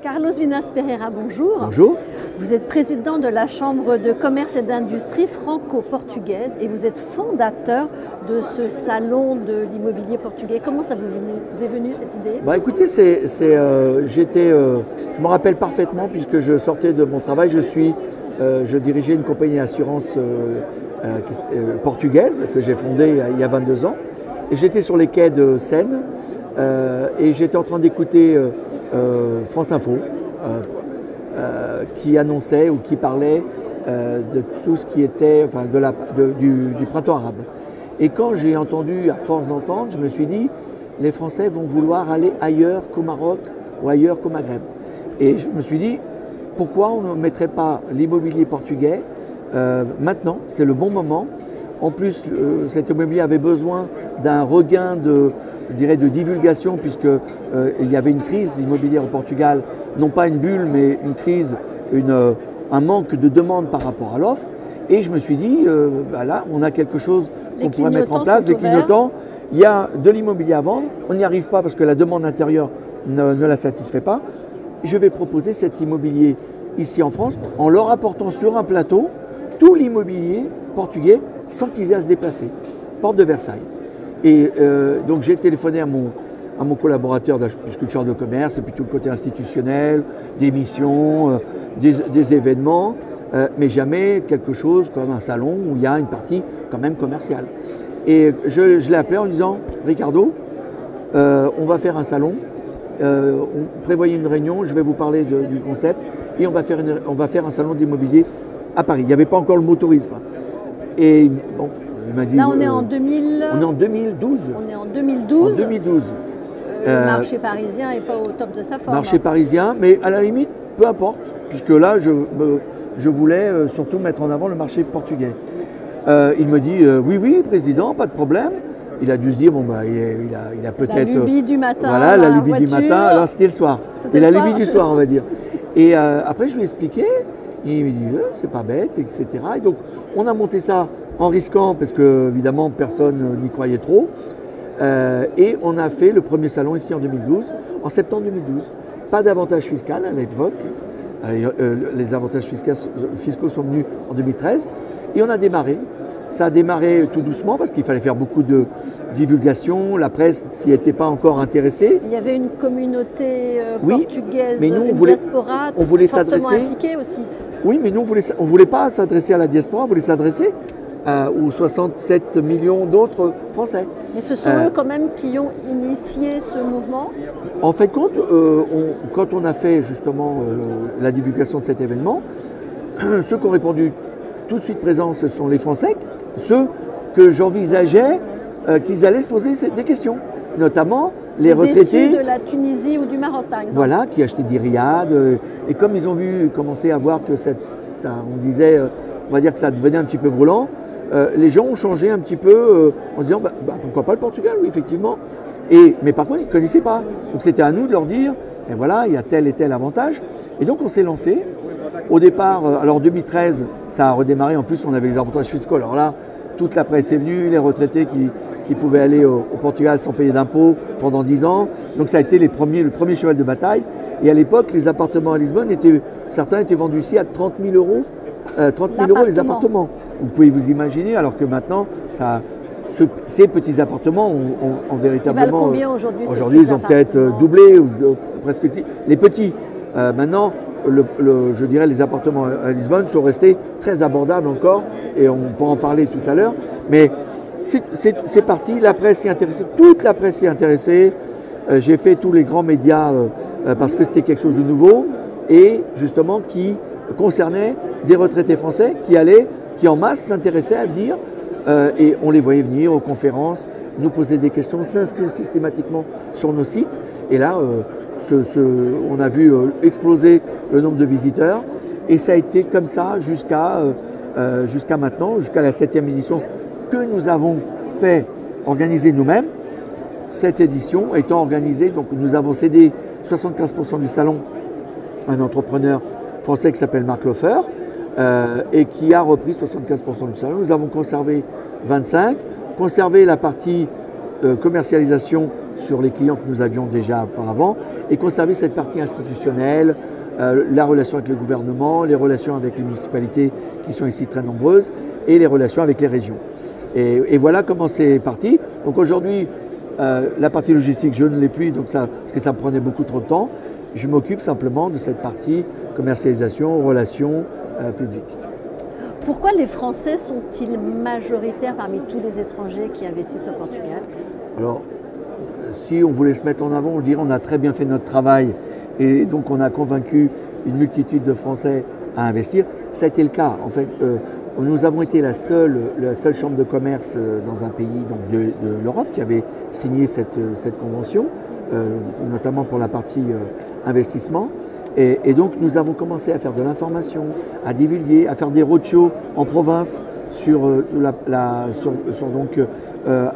Carlos Vinas Pereira, bonjour. Bonjour. Vous êtes président de la Chambre de commerce et d'industrie franco-portugaise et vous êtes fondateur de ce salon de l'immobilier portugais. Comment ça vous est venu cette idée? Écoutez, je me rappelle parfaitement puisque je sortais de mon travail, je dirigeais une compagnie d'assurance portugaise que j'ai fondée il y a 22 ans. Et j'étais sur les quais de Seine et j'étais en train d'écouter France Info qui annonçait ou qui parlait de tout ce qui était du printemps arabe. Et quand j'ai entendu, à force d'entendre, je me suis dit, les Français vont vouloir aller ailleurs qu'au Maroc ou ailleurs qu'au Maghreb. Et je me suis dit, pourquoi on ne mettrait pas l'immobilier portugais maintenant? C'est le bon moment. En plus, cet immobilier avait besoin d'un regain de divulgation puisqu'il y avait une crise immobilière au Portugal, non pas une bulle, mais une crise, un manque de demande par rapport à l'offre. Et je me suis dit, là, on a quelque chose qu'on pourrait mettre en place. Les clignotants, il y a de l'immobilier à vendre, on n'y arrive pas parce que la demande intérieure ne la satisfait pas. Je vais proposer cet immobilier ici en France en leur apportant sur un plateau tout l'immobilier portugais sans qu'ils aient à se déplacer. Porte de Versailles. Et donc j'ai téléphoné à mon collaborateur, puisque le champ de commerce, c'est plutôt le côté institutionnel, des missions, des événements, mais jamais quelque chose comme un salon où il y a une partie quand même commerciale. Et je l'ai appelé en lui disant, Ricardo, on va faire un salon, on prévoyait une réunion, je vais vous parler du concept, et on va faire un salon d'immobilier à Paris. Il n'y avait pas encore le mot tourisme. Et bon, il m'a dit... Là, on est en 2000... On est en 2012. On est en 2012. En 2012. Le marché parisien n'est pas au top de sa forme. Marché parisien, mais à la limite, peu importe, puisque là, je voulais surtout mettre en avant le marché portugais. Il me dit, oui, président, pas de problème. Il a dû se dire, il a peut-être... La lubie du matin. Voilà, la lubie du matin. Alors, c'était le soir. Et la lubie du soir, on va dire. Et après, je lui ai expliqué. Il me dit, c'est pas bête, etc. Et donc, on a monté ça en risquant, parce que, évidemment, personne n'y croyait trop. Et on a fait le premier salon ici en 2012, en septembre 2012. Pas d'avantage fiscal à l'époque. Les avantages fiscaux sont venus en 2013. Et on a démarré. Ça a démarré tout doucement parce qu'il fallait faire beaucoup de divulgation. La presse s'y était pas encore intéressée. Il y avait une communauté portugaise, mais nous, une diaspora fortement impliquée aussi. Oui, mais nous, on ne voulait pas s'adresser à la diaspora, on voulait s'adresser aux 67 millions d'autres Français. Mais ce sont eux quand même qui ont initié ce mouvement? En fait, quand on a fait justement la divulgation de cet événement, ceux qui ont répondu tout de suite présents, ce sont les Français, ceux que j'envisageais qu'ils allaient se poser des questions, notamment les retraités de la Tunisie ou du Maroc, par exemple. Voilà, qui achetaient des riades. Et comme ils ont commencé à voir que on va dire que ça devenait un petit peu brûlant, les gens ont changé un petit peu en se disant pourquoi pas le Portugal, oui, effectivement. Mais par contre, ils ne connaissaient pas. Donc c'était à nous de leur dire, et voilà, il y a tel et tel avantage. Et donc on s'est lancé. Au départ, alors en 2013, ça a redémarré. En plus, on avait les avantages fiscaux. Alors là, toute la presse est venue, les retraités qui pouvaient aller au Portugal sans payer d'impôts pendant 10 ans. Donc ça a été le premier cheval de bataille. Et à l'époque, les appartements à Lisbonne, certains étaient vendus ici à 30 000 euros. 30 000 euros les appartements. Vous pouvez vous imaginer, alors que maintenant, ces petits appartements ont véritablement... Ils valent combien aujourd'hui? Aujourd'hui, ils ont peut-être doublé, ou presque les petits. Maintenant, je dirais les appartements à Lisbonne sont restés très abordables encore, et on pourra en parler tout à l'heure. Mais c'est parti, la presse s'y intéressée, toute la presse s'y intéressée. J'ai fait tous les grands médias parce que c'était quelque chose de nouveau et justement qui concernait des retraités français qui en masse s'intéressaient à venir et on les voyait venir aux conférences, nous poser des questions, s'inscrire systématiquement sur nos sites. Et là, on a vu exploser le nombre de visiteurs et ça a été comme ça jusqu'à maintenant, jusqu'à la 7e édition que nous avons organisé nous-mêmes. Cette édition étant organisée, donc nous avons cédé 75% du salon à un entrepreneur français qui s'appelle Marc Loffer et qui a repris 75% du salon. Nous avons conservé 25%, conservé la partie commercialisation sur les clients que nous avions déjà auparavant et conserver cette partie institutionnelle, la relation avec le gouvernement, les relations avec les municipalités qui sont ici très nombreuses et les relations avec les régions. Et voilà comment c'est parti. Donc aujourd'hui, la partie logistique, je ne l'ai plus parce que ça me prenait beaucoup trop de temps. Je m'occupe simplement de cette partie commercialisation, relations publiques. Pourquoi les Français sont-ils majoritaires parmi tous les étrangers qui investissent au Portugal? Alors, si on voulait se mettre en avant, on dirait qu'on a très bien fait notre travail et donc on a convaincu une multitude de Français à investir. Ça a été le cas. En fait, nous avons été la seule chambre de commerce dans un pays donc de l'Europe qui avait signé cette convention, notamment pour la partie investissement. Et donc nous avons commencé à faire de l'information, à divulguer, à faire des roadshows en province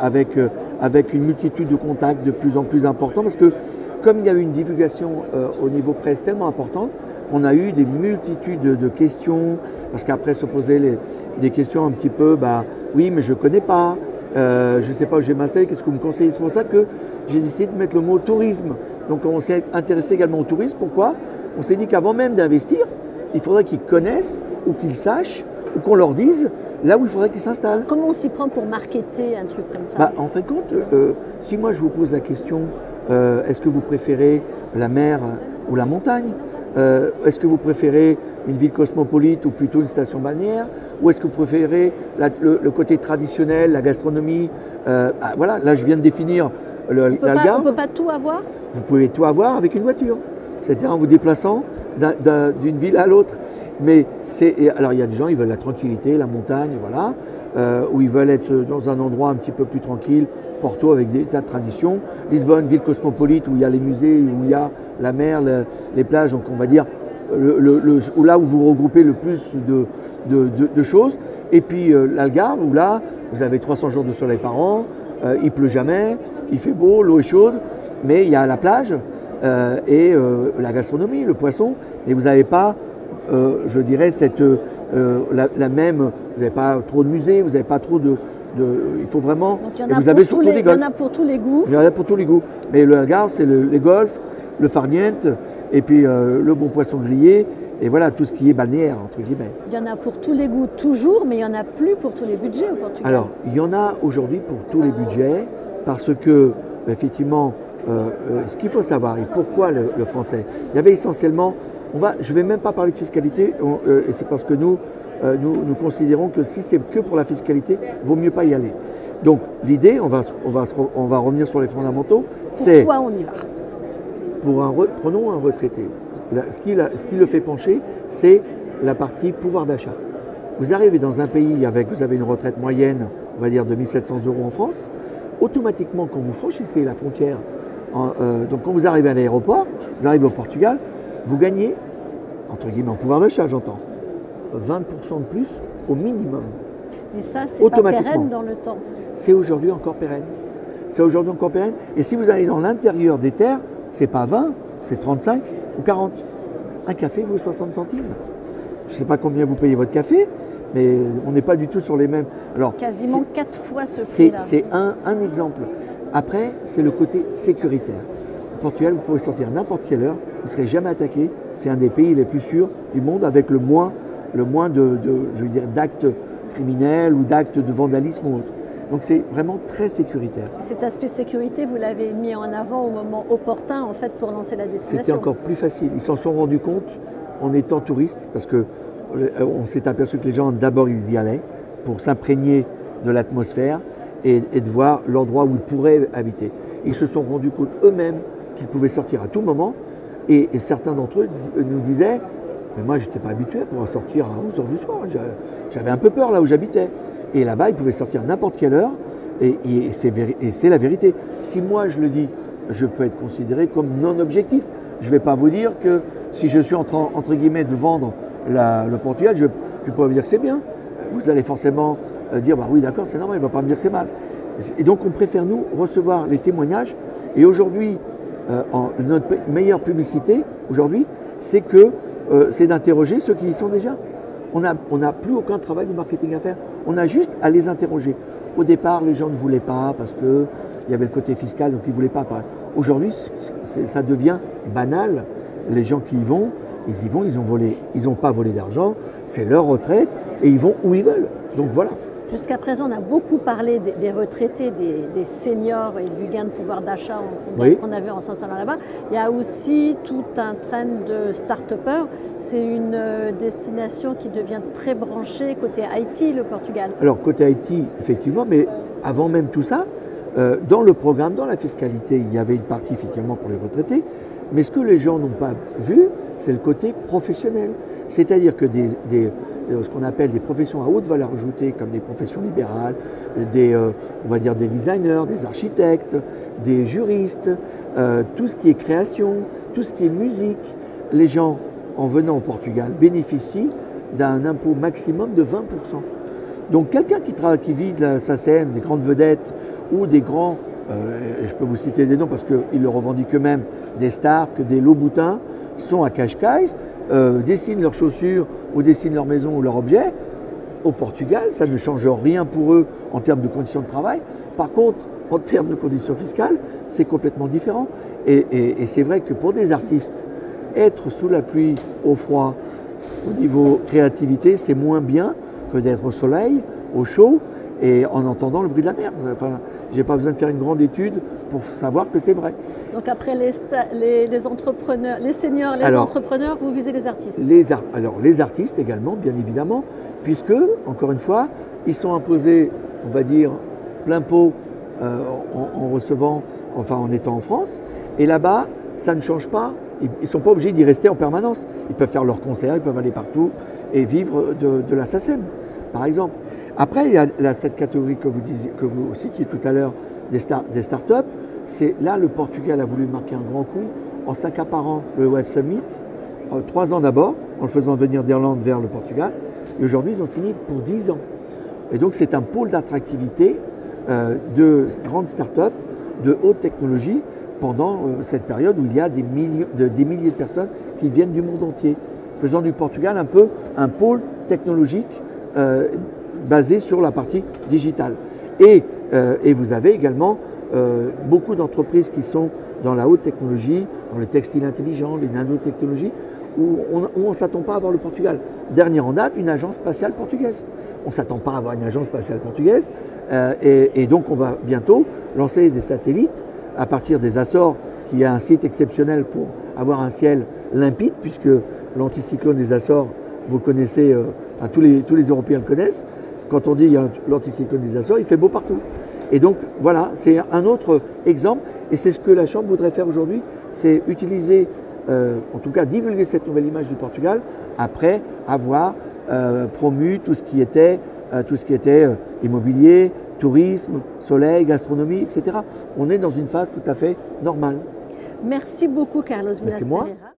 avec une multitude de contacts de plus en plus importants parce que comme il y a eu une divulgation au niveau presse tellement importante, on a eu des multitudes de questions parce qu'après se posaient des questions un petit peu, oui mais je ne connais pas, je ne sais pas où je vais m'installer, qu'est-ce que vous me conseillez? C'est pour ça que j'ai décidé de mettre le mot tourisme. Donc on s'est intéressé également au tourisme. Pourquoi? On s'est dit qu'avant même d'investir, il faudrait qu'ils connaissent ou qu'ils sachent ou qu'on leur dise là où il faudrait qu'ils s'installent. Comment on s'y prend pour marketer un truc comme ça? En fin de compte, si moi je vous pose la question, est-ce que vous préférez la mer ou la montagne? Est-ce que vous préférez une ville cosmopolite ou plutôt une station balnéaire? Ou est-ce que vous préférez le côté traditionnel, la gastronomie? Voilà, là je viens de définir l'Algarve. On ne peut pas tout avoir? Vous pouvez tout avoir avec une voiture, c'est-à-dire en vous déplaçant d'une ville à l'autre. Mais alors il y a des gens, ils veulent la tranquillité, la montagne, voilà, ou ils veulent être dans un endroit un petit peu plus tranquille, Porto avec des tas de traditions, Lisbonne, ville cosmopolite où il y a les musées, où il y a la mer, les plages, donc on va dire là où vous regroupez le plus de choses. Et puis l'Algarve où là vous avez 300 jours de soleil par an, il pleut jamais, il fait beau, l'eau est chaude, mais il y a la plage et la gastronomie, le poisson, et vous n'avez pas, je dirais, la même, vous n'avez pas trop de musées, vous n'avez pas trop il faut vraiment, et vous avez surtout des golfs. Il y en a pour tous les goûts. Il y en a pour tous les goûts, mais le Algarve, c'est les golfs, le farniente, et puis le bon poisson grillé, et voilà, tout ce qui est balnéaire, entre guillemets. Il y en a pour tous les goûts toujours, mais il n'y en a plus pour tous les budgets au Portugal. Alors, il y en a aujourd'hui pour tous les budgets, parce que, effectivement, ce qu'il faut savoir, et pourquoi le français, il y avait essentiellement, je ne vais même pas parler de fiscalité, et c'est parce que nous considérons que si c'est que pour la fiscalité, il vaut mieux pas y aller. Donc l'idée, on va revenir sur les fondamentaux, c'est... Pourquoi on y va? Prenons un retraité. Ce qui le fait pencher, c'est la partie pouvoir d'achat. Vous arrivez dans un pays vous avez une retraite moyenne, on va dire de 1 700 € en France, automatiquement quand vous franchissez la frontière, donc quand vous arrivez à l'aéroport, vous arrivez au Portugal, vous gagnez, entre guillemets en pouvoir d'achat j'entends, 20% de plus au minimum. Et ça, c'est pas pérenne dans le temps. C'est aujourd'hui encore pérenne. C'est aujourd'hui encore pérenne. Et si vous allez dans l'intérieur des terres, c'est pas 20, c'est 35 ou 40. Un café vaut 60 centimes. Je ne sais pas combien vous payez votre café, mais on n'est pas du tout sur les mêmes. Alors, quasiment 4 fois ce prix-là. C'est un exemple. Après, c'est le côté sécuritaire. Au Portugal, vous pouvez sortir à n'importe quelle heure, vous ne serez jamais attaqué. C'est un des pays les plus sûrs du monde avec le moins d'actes criminels ou d'actes de vandalisme ou autre. Donc c'est vraiment très sécuritaire. Cet aspect sécurité, vous l'avez mis en avant au moment opportun en fait pour lancer la destination. C'était encore plus facile. Ils s'en sont rendus compte en étant touristes parce qu'on s'est aperçu que les gens d'abord ils y allaient pour s'imprégner de l'atmosphère et de voir l'endroit où ils pourraient habiter. Ils se sont rendus compte eux-mêmes qu'ils pouvaient sortir à tout moment et certains d'entre eux nous disaient mais moi je n'étais pas habitué à pouvoir sortir à 11h du soir. J'avais un peu peur là où j'habitais. Et là-bas, ils pouvaient sortir à n'importe quelle heure, et c'est la vérité. Si moi je le dis, je peux être considéré comme non objectif. Je ne vais pas vous dire que si je suis entre guillemets de vendre le Portugal, je ne vais pas vous dire que c'est bien. Vous allez forcément dire, oui d'accord, c'est normal, il ne va pas me dire que c'est mal. Et donc on préfère nous recevoir les témoignages. Et aujourd'hui, notre meilleure publicité, aujourd'hui, c'est d'interroger ceux qui y sont déjà. On n'a plus aucun travail de marketing à faire. On a juste à les interroger. Au départ, les gens ne voulaient pas parce que il y avait le côté fiscal, donc ils ne voulaient pas apparaître. Aujourd'hui, ça devient banal. Les gens qui y vont, ils n'ont pas volé d'argent, c'est leur retraite et ils vont où ils veulent. Donc voilà. Jusqu'à présent, on a beaucoup parlé des retraités, des seniors et du gain de pouvoir d'achat qu'on avait en s'installant là-bas. Il y a aussi tout un train de start-upers. C'est une destination qui devient très branchée côté Haïti, le Portugal. Alors côté Haïti, effectivement, mais avant même tout ça, dans le programme, dans la fiscalité, il y avait une partie effectivement pour les retraités. Mais ce que les gens n'ont pas vu, c'est le côté professionnel. C'est-à-dire que ce qu'on appelle des professions à haute valeur ajoutée, comme des professions libérales, on va dire des designers, des architectes, des juristes, tout ce qui est création, tout ce qui est musique, les gens, en venant au Portugal, bénéficient d'un impôt maximum de 20%. Donc quelqu'un qui vit de la SACEM, des grandes vedettes ou des grands, je peux vous citer des noms parce qu'ils le revendiquent eux-mêmes, des stars, que des Louboutins, sont à Cascais, dessinent leurs chaussures ou dessinent leur maison ou leur objet. Au Portugal, ça ne change rien pour eux en termes de conditions de travail. Par contre, en termes de conditions fiscales, c'est complètement différent. Et c'est vrai que pour des artistes, être sous la pluie, au froid, au niveau créativité, c'est moins bien que d'être au soleil, au chaud et en entendant le bruit de la mer. Enfin, je n'ai pas besoin de faire une grande étude pour savoir que c'est vrai. Donc après les entrepreneurs, les seniors, entrepreneurs, vous visez les artistes? Alors les artistes également, bien évidemment, puisque, encore une fois, ils sont imposés, on va dire, plein pot en recevant, enfin en étant en France. Et là-bas, ça ne change pas. Ils ne sont pas obligés d'y rester en permanence. Ils peuvent faire leurs concerts, ils peuvent aller partout et vivre de la SACEM, par exemple. Après, il y a cette catégorie que vous citiez tout à l'heure, des startups. C'est là, le Portugal a voulu marquer un grand coup en s'accaparant le Web Summit, 3 ans d'abord, en le faisant venir d'Irlande vers le Portugal. Et aujourd'hui, ils ont signé pour 10 ans. Et donc, c'est un pôle d'attractivité de grandes startups de haute technologie pendant cette période où il y a des milliers de personnes qui viennent du monde entier, faisant du Portugal un peu un pôle technologique basé sur la partie digitale. Et vous avez également beaucoup d'entreprises qui sont dans la haute technologie, dans le textile intelligent, les nanotechnologies, où on ne s'attend pas à avoir le Portugal. Dernière en date, une agence spatiale portugaise. On ne s'attend pas à avoir une agence spatiale portugaise. Et donc on va bientôt lancer des satellites à partir des Açores, qui est un site exceptionnel pour avoir un ciel limpide, puisque l'anticyclone des Açores, vous connaissez, enfin, tous les Européens le connaissent. Quand on dit l'anticyclone des Açores, il fait beau partout. Et donc voilà, c'est un autre exemple. Et c'est ce que la Chambre voudrait faire aujourd'hui, c'est utiliser, en tout cas divulguer cette nouvelle image du Portugal, après avoir promu tout ce qui était immobilier, tourisme, soleil, gastronomie, etc. On est dans une phase tout à fait normale. Merci beaucoup, Carlos Villas-Pereira.